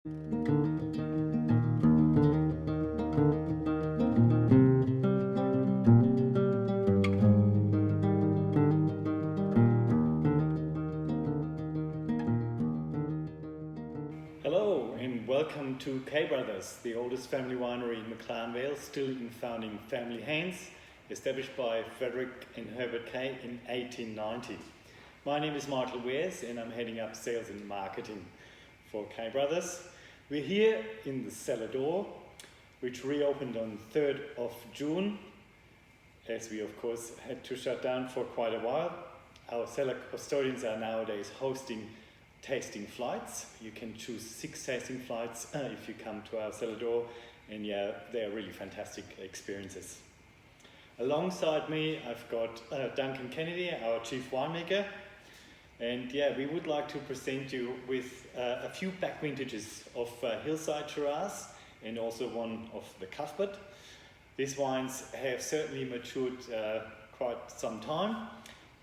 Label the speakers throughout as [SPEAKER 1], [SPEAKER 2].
[SPEAKER 1] Hello and welcome to K Brothers, the oldest family winery in McLaren Vale, still in founding family hands, established by Frederick and Herbert Kay in 1890. My name is Michael Wehrs and I'm heading up sales and marketing for K Brothers. We're here in the cellar door, which reopened on 3rd of June, as we of course had to shut down for quite a while. Our cellar custodians are nowadays hosting tasting flights. You can choose 6 tasting flights if you come to our cellar door, and yeah, they're really fantastic experiences. Alongside me, I've got Duncan Kennedy, our chief winemaker, and yeah, we would like to present you with a few back vintages of Hillside Shiraz and also one of the Cuthbert. These wines have certainly matured quite some time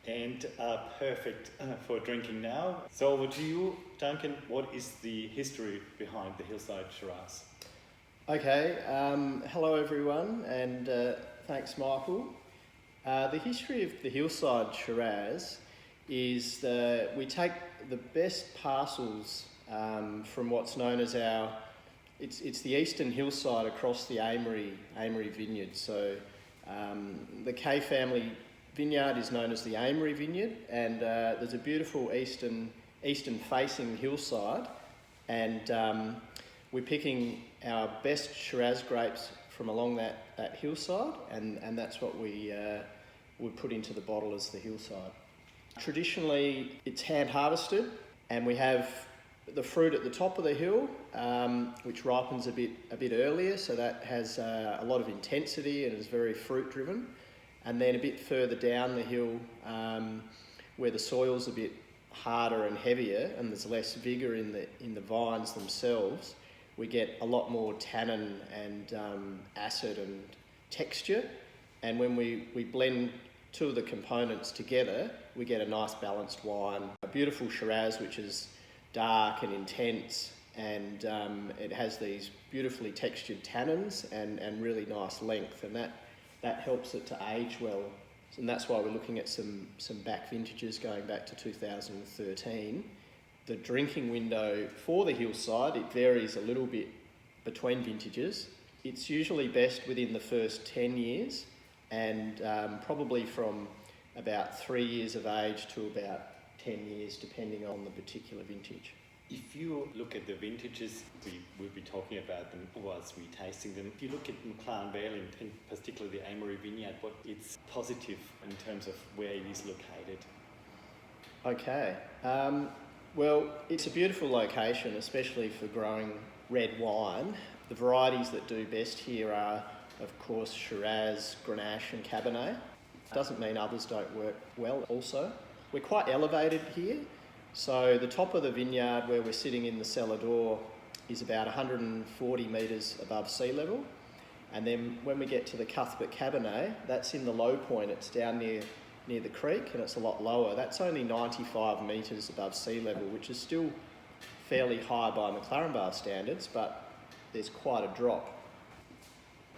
[SPEAKER 1] and are perfect for drinking now. So over to you, Duncan. What is the history behind the Hillside Shiraz?
[SPEAKER 2] Okay, hello everyone, and thanks Michael. The history of the Hillside Shiraz is we take the best parcels from what's known as it's the eastern hillside across the Amery vineyard. So the Kay family vineyard is known as the Amery vineyard, and there's a beautiful eastern facing hillside, and we're picking our best Shiraz grapes from along that hillside, and that's what we put into the bottle as the hillside. Traditionally it's hand harvested, and we have the fruit at the top of the hill, which ripens a bit earlier, so that has a lot of intensity and is very fruit driven. And then a bit further down the hill, where the soil's a bit harder and heavier and there's less vigour in the vines themselves, we get a lot more tannin and acid and texture. And when we blend two of the components together, we get a nice balanced wine. A beautiful Shiraz which is dark and intense, and it has these beautifully textured tannins and really nice length, and that helps it to age well, and that's why we're looking at some back vintages going back to 2013. The drinking window for the hillside, it varies a little bit between vintages. It's usually best within the first 10 years, and probably from about 3 years of age to about 10 years, depending on the particular vintage.
[SPEAKER 1] If you look at the vintages, we will be talking about them whilst we're tasting them. If you look at McLaren Vale, and particularly the Amery Vineyard, what it's positive in terms of where it is located?
[SPEAKER 2] Okay, well, it's a beautiful location, especially for growing red wine. The varieties that do best here are, of course, Shiraz, Grenache and Cabernet. Doesn't mean others don't work well also. We're quite elevated here. So the top of the vineyard, where we're sitting in the cellar door, is about 140 metres above sea level. And then when we get to the Cuthbert Cabernet, that's in the low point. It's down near the creek, and it's a lot lower. That's only 95 metres above sea level, which is still fairly high by McLaren Vale standards, but there's quite a drop.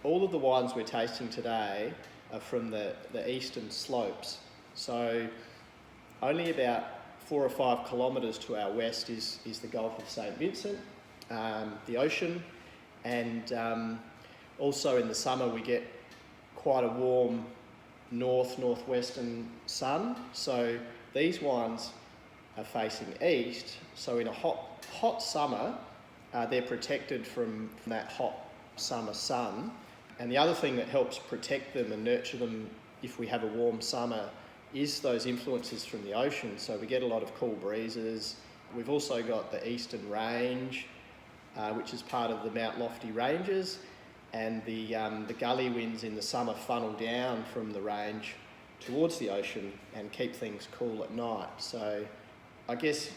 [SPEAKER 2] All of the wines we're tasting today are from the eastern slopes. So only about 4 or 5 kilometres to our west is the Gulf of St Vincent, the ocean, and also in the summer we get quite a warm northwestern sun. So these wines are facing east, so in a hot summer they're protected from that hot summer sun. And the other thing that helps protect them and nurture them if we have a warm summer is those influences from the ocean. So we get a lot of cool breezes. We've also got the Eastern Range, which is part of the Mount Lofty Ranges, and the gully winds in the summer funnel down from the range towards the ocean and keep things cool at night. So I guess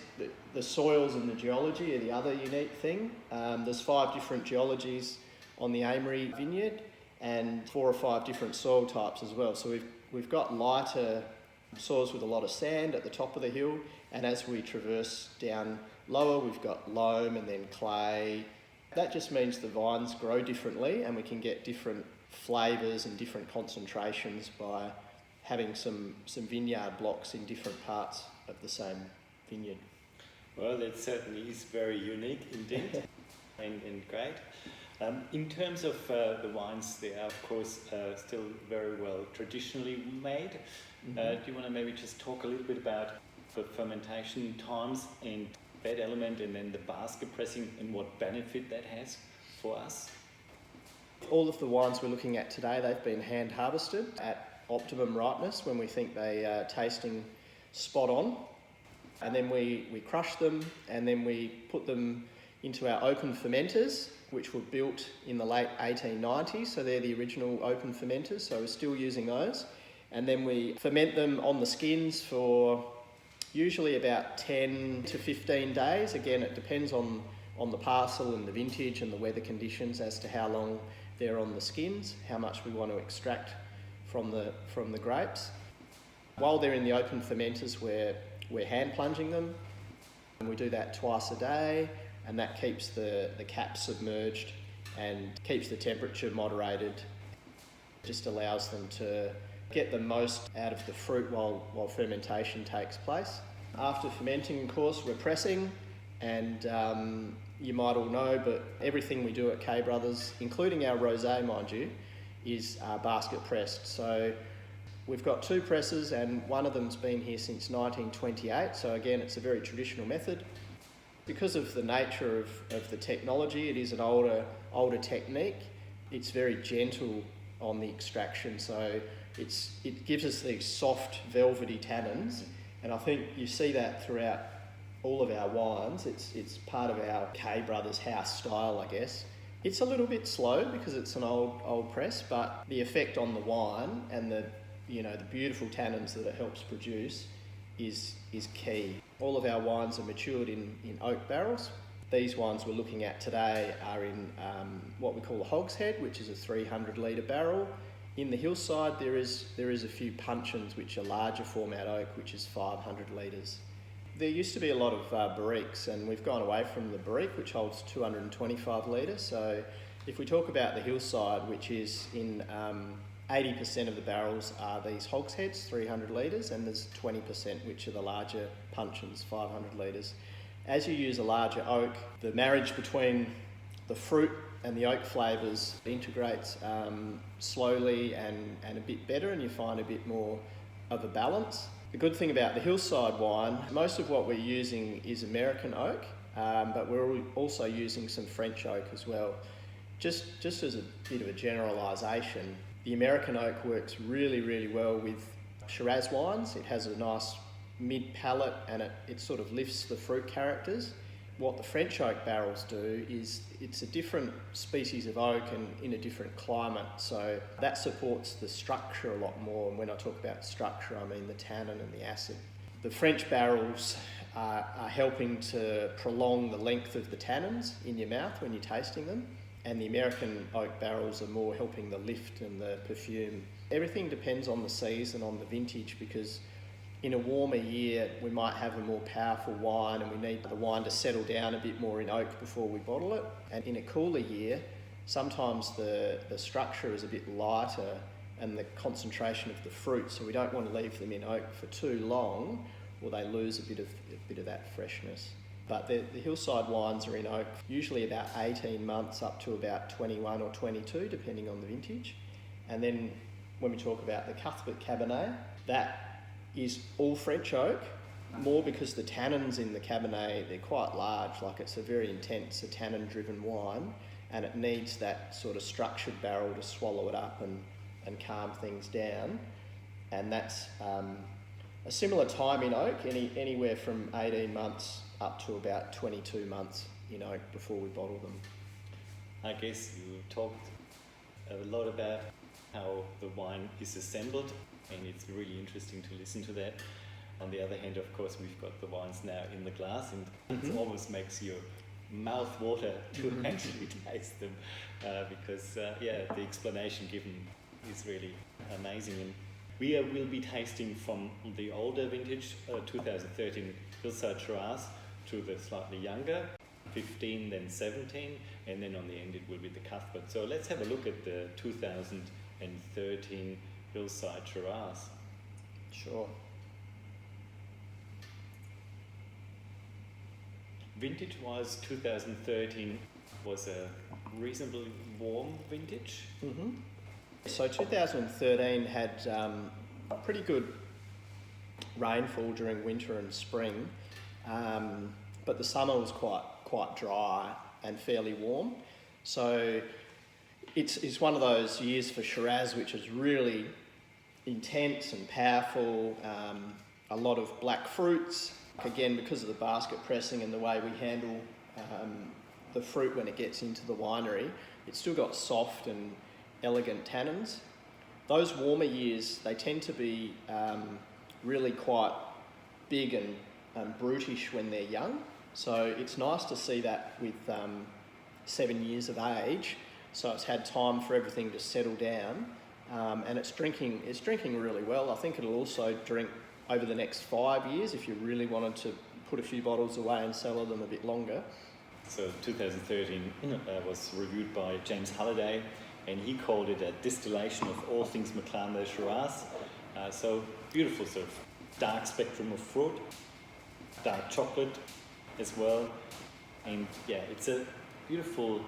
[SPEAKER 2] the soils and the geology are the other unique thing. There's 5 different geologies on the Amery vineyard and 4 or 5 different soil types as well. So we've got lighter soils with a lot of sand at the top of the hill, and as we traverse down lower, we've got loam and then clay. That just means the vines grow differently, and we can get different flavours and different concentrations by having some vineyard blocks in different parts of the same vineyard.
[SPEAKER 1] Well, it certainly is very unique indeed and great. In terms of the wines, they are of course still very well traditionally made. Do you want to maybe just talk a little bit about the fermentation times and bed element, and then the basket pressing, and what benefit that has for us?
[SPEAKER 2] All of the wines we're looking at today, they've been hand harvested at optimum ripeness when we think they are tasting spot on. And then we crush them, and then we put them into our open fermenters, which were built in the late 1890s. So they're the original open fermenters, so we're still using those. And then we ferment them on the skins for usually about 10 to 15 days. Again, it depends on the parcel and the vintage and the weather conditions as to how long they're on the skins, how much we want to extract from the grapes. While they're in the open fermenters, we're hand plunging them, and we do that twice a day, and that keeps the cap submerged and keeps the temperature moderated. Just allows them to get the most out of the fruit while fermentation takes place. After fermenting, of course, we're pressing, and you might all know, but everything we do at K Brothers, including our rosé, mind you, is basket pressed. So we've got 2 presses, and one of them's been here since 1928. So again, it's a very traditional method. Because of the nature of the technology, it is an older technique. It's very gentle on the extraction, so it gives us these soft, velvety tannins, and I think you see that throughout all of our wines. It's part of our K Brothers house style, I guess. It's a little bit slow because it's an old press, but the effect on the wine and the beautiful tannins that it helps produce is key. All of our wines are matured in oak barrels. These wines we're looking at today are in what we call a hogshead, which is a 300 litre barrel. In the hillside there is a few puncheons, which are larger format oak, which is 500 litres. There used to be a lot of barriques, and we've gone away from the barrique, which holds 225 litres. So if we talk about the hillside, which is in 80% of the barrels are these hogsheads, 300 litres, and there's 20% which are the larger puncheons, 500 litres. As you use a larger oak, the marriage between the fruit and the oak flavours integrates slowly and a bit better, and you find a bit more of a balance. The good thing about the hillside wine, most of what we're using is American oak, but we're also using some French oak as well. Just as a bit of a generalisation, the American oak works really, really well with Shiraz wines. It has a nice mid-palate, and it sort of lifts the fruit characters. What the French oak barrels do is it's a different species of oak and in a different climate, so that supports the structure a lot more. And when I talk about structure, I mean the tannin and the acid. The French barrels are helping to prolong the length of the tannins in your mouth when you're tasting them, and the American oak barrels are more helping the lift and the perfume. Everything depends on the season, on the vintage, because in a warmer year we might have a more powerful wine and we need the wine to settle down a bit more in oak before we bottle it. And in a cooler year, sometimes the structure is a bit lighter and the concentration of the fruit, so we don't want to leave them in oak for too long, or they lose a bit of that freshness. But the hillside wines are in oak usually about 18 months up to about 21 or 22, depending on the vintage. And then when we talk about the Cuthbert Cabernet, that is all French oak, more because the tannins in the Cabernet, they're quite large, like it's a very intense, a tannin-driven wine, and it needs that sort of structured barrel to swallow it up and calm things down. And that's a similar time in oak, anywhere from 18 months up to about 22 months in oak before we bottle them.
[SPEAKER 1] I guess you talked a lot about how the wine is assembled, and it's really interesting to listen to that. On the other hand, of course, we've got the wines now in the glass, and it almost makes your mouth water to actually taste them, because the explanation given is really amazing. And We will be tasting from the older vintage, 2013 Hillside Shiraz, to the slightly younger, 15, then 17, and then on the end it will be the Cuthbert. So let's have a look at the 2013 Hillside Shiraz.
[SPEAKER 2] Sure.
[SPEAKER 1] Vintage-wise, 2013 was a reasonably warm vintage.
[SPEAKER 2] Mm-hmm. So 2013 had pretty good rainfall during winter and spring, but the summer was quite dry and fairly warm. So it's one of those years for Shiraz which is really intense and powerful, a lot of black fruits. Again, because of the basket pressing and the way we handle the fruit when it gets into the winery, it's still got soft and elegant tannins. Those warmer years, they tend to be really quite big and brutish when they're young. So it's nice to see that with 7 years of age. So it's had time for everything to settle down, and it's drinking really well. I think it'll also drink over the next 5 years if you really wanted to put a few bottles away and cellar them a bit longer.
[SPEAKER 1] So 2013 was reviewed by James Halliday, and he called it a distillation of all things McLaren Shiraz. So beautiful sort of dark spectrum of fruit, dark chocolate as well. And yeah, it's a beautiful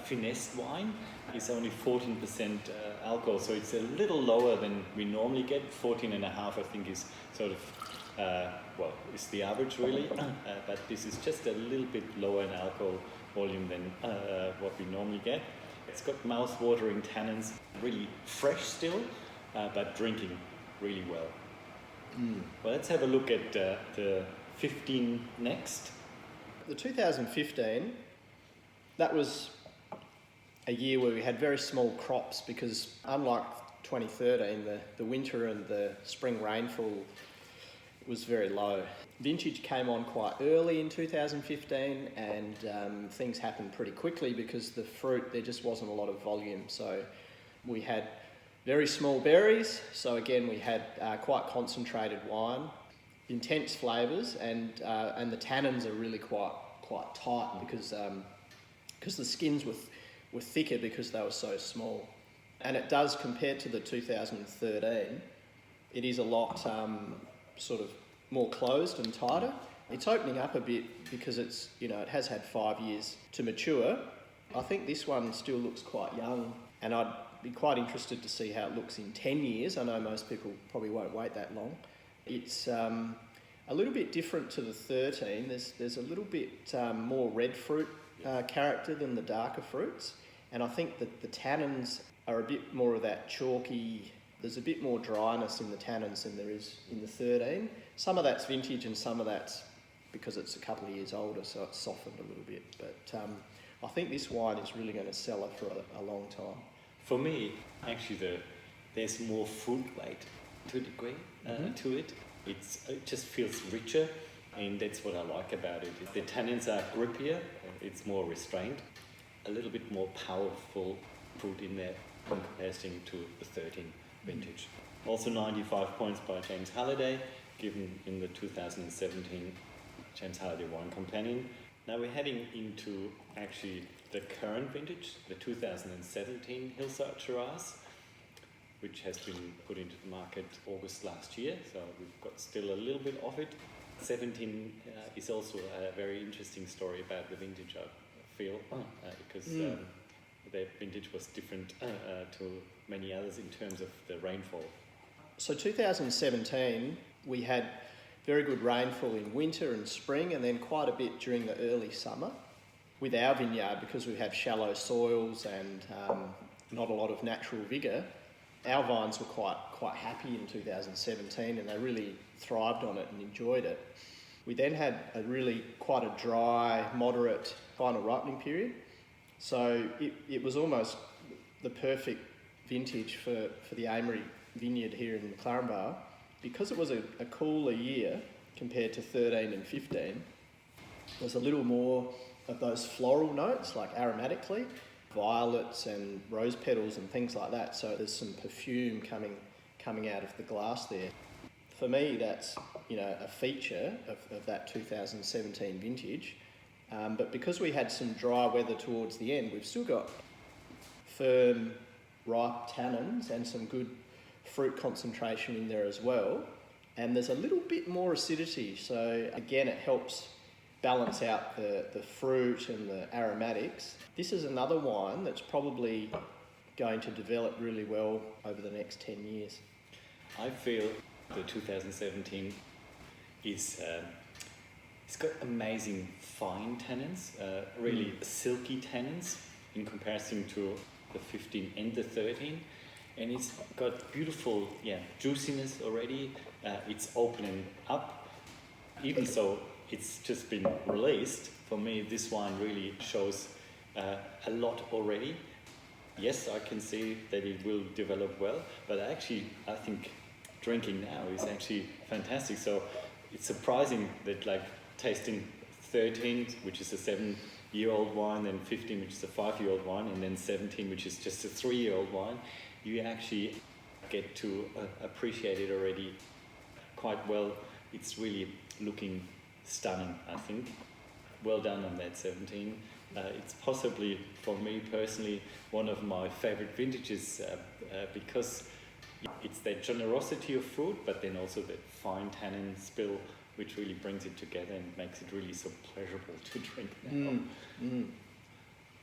[SPEAKER 1] finessed wine. It's only 14% alcohol, so it's a little lower than we normally get. 14.5, I think, is sort of, is the average really. But this is just a little bit lower in alcohol volume than what we normally get. It's got mouth-watering tannins, really fresh still, but drinking really well. Well, let's have a look at the 15 next.
[SPEAKER 2] The 2015, that was a year where we had very small crops because unlike 2013, the winter and the spring rainfall was very low. Vintage came on quite early in 2015 and things happened pretty quickly because the fruit, there just wasn't a lot of volume. So we had very small berries, so again we had quite concentrated wine, intense flavours, and the tannins are really quite tight because the skins were thicker because they were so small. And it does, compared to the 2013, it is a lot sort of more closed and tighter. It's opening up a bit because it's, it has had 5 years to mature. I think this one still looks quite young, and I'd be quite interested to see how it looks in 10 years. I know most people probably won't wait that long. It's a little bit different to the 13. There's a little bit more red fruit character than the darker fruits, and I think that the tannins are a bit more of that chalky. There's a bit more dryness in the tannins than there is in the 13. Some of that's vintage and some of that's because it's a couple of years older, so it's softened a little bit. But I think this wine is really going to cellar for a long time.
[SPEAKER 1] For me, actually, there's more fruit weight to a degree to it. It just feels richer, and that's what I like about it. The tannins are grippier, it's more restrained, a little bit more powerful fruit in there in comparison to the 13 vintage. Also 95 points by James Halliday, given in the 2017 James Halliday Wine Companion. Now we're heading into actually the current vintage, the 2017 Hillside Shiraz, which has been put into the market August last year, so we've got still a little bit of it. 17 is also a very interesting story about the vintage, I feel, because the vintage was different to many others in terms of the rainfall.
[SPEAKER 2] So 2017, we had very good rainfall in winter and spring, and then quite a bit during the early summer. With our vineyard, because we have shallow soils and not a lot of natural vigour, our vines were quite happy in 2017, and they really thrived on it and enjoyed it. We then had quite a dry, moderate final ripening period, so it was almost the perfect vintage for the Amery vineyard here in McLaren. Because it was a cooler year compared to 13 and 15, there's a little more of those floral notes, like aromatically, violets and rose petals and things like that. So there's some perfume coming coming out of the glass there. For me, that's a feature of that 2017 vintage. But because we had some dry weather towards the end, we've still got firm, ripe tannins and some good fruit concentration in there as well. And there's a little bit more acidity, so again it helps balance out the fruit and the aromatics. This is another wine that's probably going to develop really well over the next 10 years.
[SPEAKER 1] I feel the 2017 is it's got amazing fine tannins, really silky tannins in comparison to the 15 and the 13. And it's got beautiful juiciness already. It's opening up. Even so, it's just been released. For me, this wine really shows a lot already. Yes, I can see that it will develop well, but actually, I think drinking now is actually fantastic. So it's surprising that tasting 13, which is a 7-year-old wine, then 15, which is a 5-year-old wine, and then 17, which is just a 3-year-old wine, you actually get to appreciate it already quite well. It's really looking stunning, I think. Well done on that 17. It's possibly, for me personally, one of my favorite vintages because it's that generosity of fruit, but then also that fine tannin spill, which really brings it together and makes it really so pleasurable to drink now.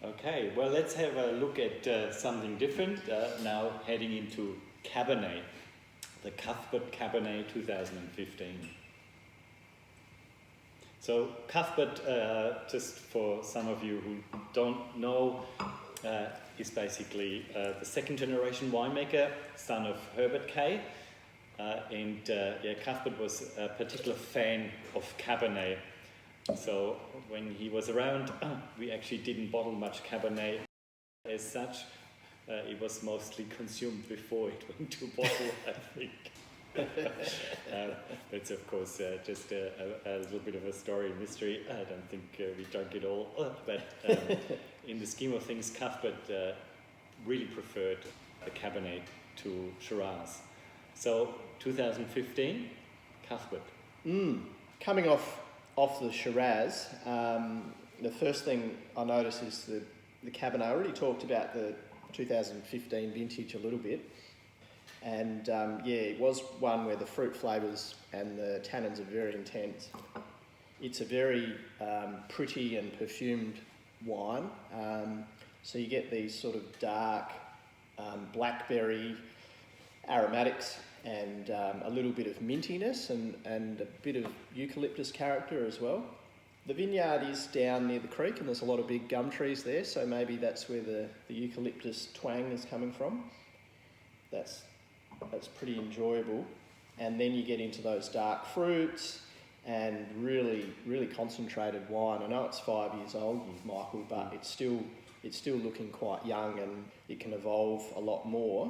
[SPEAKER 1] Okay, well, let's have a look at something different now, heading into Cabernet, the Cuthbert Cabernet 2015. So Cuthbert, just for some of you who don't know, is basically the second generation winemaker, son of Herbert Kay. Cuthbert was a particular fan of Cabernet. So when he was around, we actually didn't bottle much Cabernet as such. It was mostly consumed before it went to bottle, I think. It's of course just a little bit of a story mystery. I don't think we drank it all, but in the scheme of things, Cuthbert really preferred the Cabernet to Shiraz. So 2015, Cuthbert.
[SPEAKER 2] Coming off the Shiraz, the first thing I noticed is the Cabernet. I already talked about the 2015 vintage a little bit. And it was one where the fruit flavours and the tannins are very intense. It's a very pretty and perfumed wine. So you get these sort of dark blackberry aromatics and a little bit of mintiness and a bit of eucalyptus character as well. The vineyard is down near the creek and there's a lot of big gum trees there, so maybe that's where the eucalyptus twang is coming from. That's pretty enjoyable. And then you get into those dark fruits and really, really concentrated wine. I know it's 5 years old, Michael, but it's still looking quite young and it can evolve a lot more.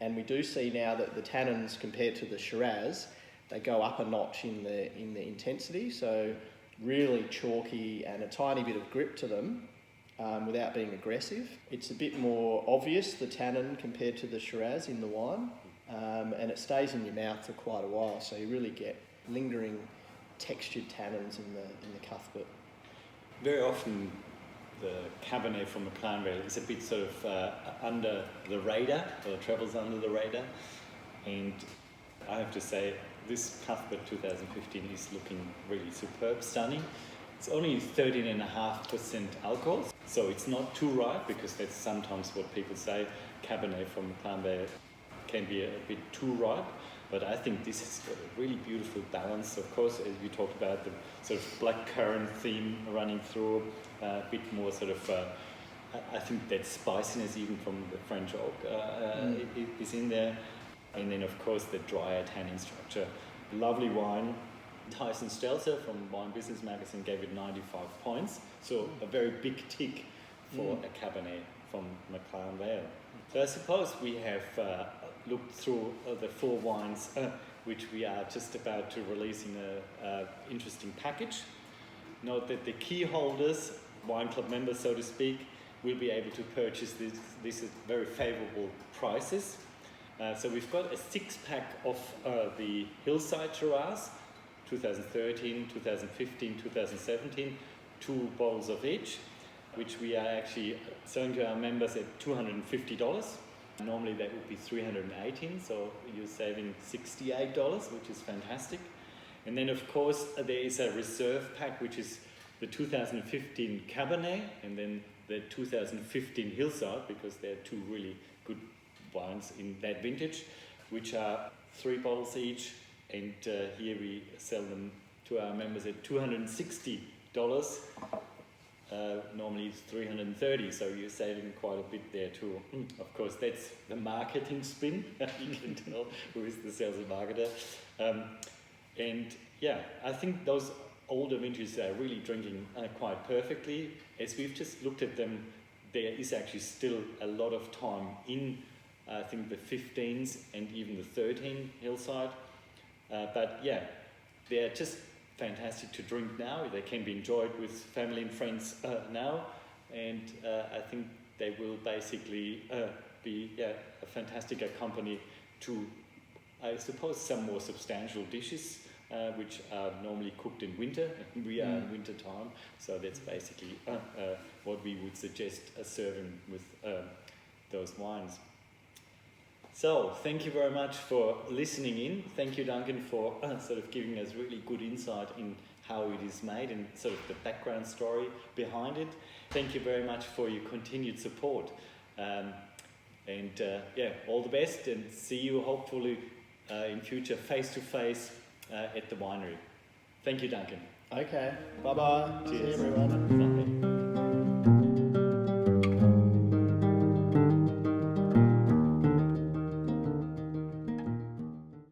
[SPEAKER 2] And we do see now that the tannins compared to the Shiraz, they go up a notch in the intensity. So really chalky and a tiny bit of grip to them without being aggressive. It's a bit more obvious, the tannin, compared to the Shiraz in the wine. And it stays in your mouth for quite a while, so you really get lingering textured tannins in the Cuthbert.
[SPEAKER 1] Very often the Cabernet from McLaren Vale is a bit sort of under the radar, or travels under the radar, and I have to say this Cuthbert 2015 is looking really superb, stunning. It's only 13.5% alcohol, so it's not too ripe, because that's sometimes what people say, Cabernet from McLaren Vale can be a bit too ripe, but I think this has got a really beautiful balance. Of course, as we talked about, the sort of blackcurrant theme running through, a bit more sort of, I think that spiciness even from the French oak is in there. And then of course the drier tannin structure. Lovely wine. Tyson Stelzer from Wine Business Magazine gave it 95 points, so a very big tick for a Cabernet from McLaren Vale. So I suppose we have looked through the 4 wines which we are just about to release in an interesting package. Note that the key holders, wine club members so to speak, will be able to purchase this at very favourable prices. So we've got a 6-pack of the Hillside Shiraz, 2013, 2015, 2017, 2 bottles of each, which we are actually selling to our members at $250. Normally that would be $318, so you're saving $68, which is fantastic. And then of course there is a reserve pack, which is the 2015 Cabernet and then the 2015 Hillside, because they're 2 really good wines in that vintage, which are 3 bottles each, and here we sell them to our members at $260. Normally it's $330, so you're saving quite a bit there too. Of course, that's the marketing spin. You can tell who is the sales and marketer. And yeah, I think those older vintages are really drinking quite perfectly. As we've just looked at them, there is actually still a lot of time in, I think, the 15s and even the 13 Hillside. But yeah, they're just fantastic to drink now. They can be enjoyed with family and friends now, and I think they will basically be a fantastic accompaniment to, I suppose, some more substantial dishes, which are normally cooked in winter. We are in winter time, so that's basically what we would suggest serving with those wines. So, thank you very much for listening in. Thank you, Duncan, for sort of giving us really good insight in how it is made and sort of the background story behind it. Thank you very much for your continued support. All the best, and see you hopefully in future face-to-face at the winery. Thank you, Duncan.
[SPEAKER 2] Okay, bye-bye.
[SPEAKER 1] Cheers.
[SPEAKER 2] See you, everyone.
[SPEAKER 1] Bye.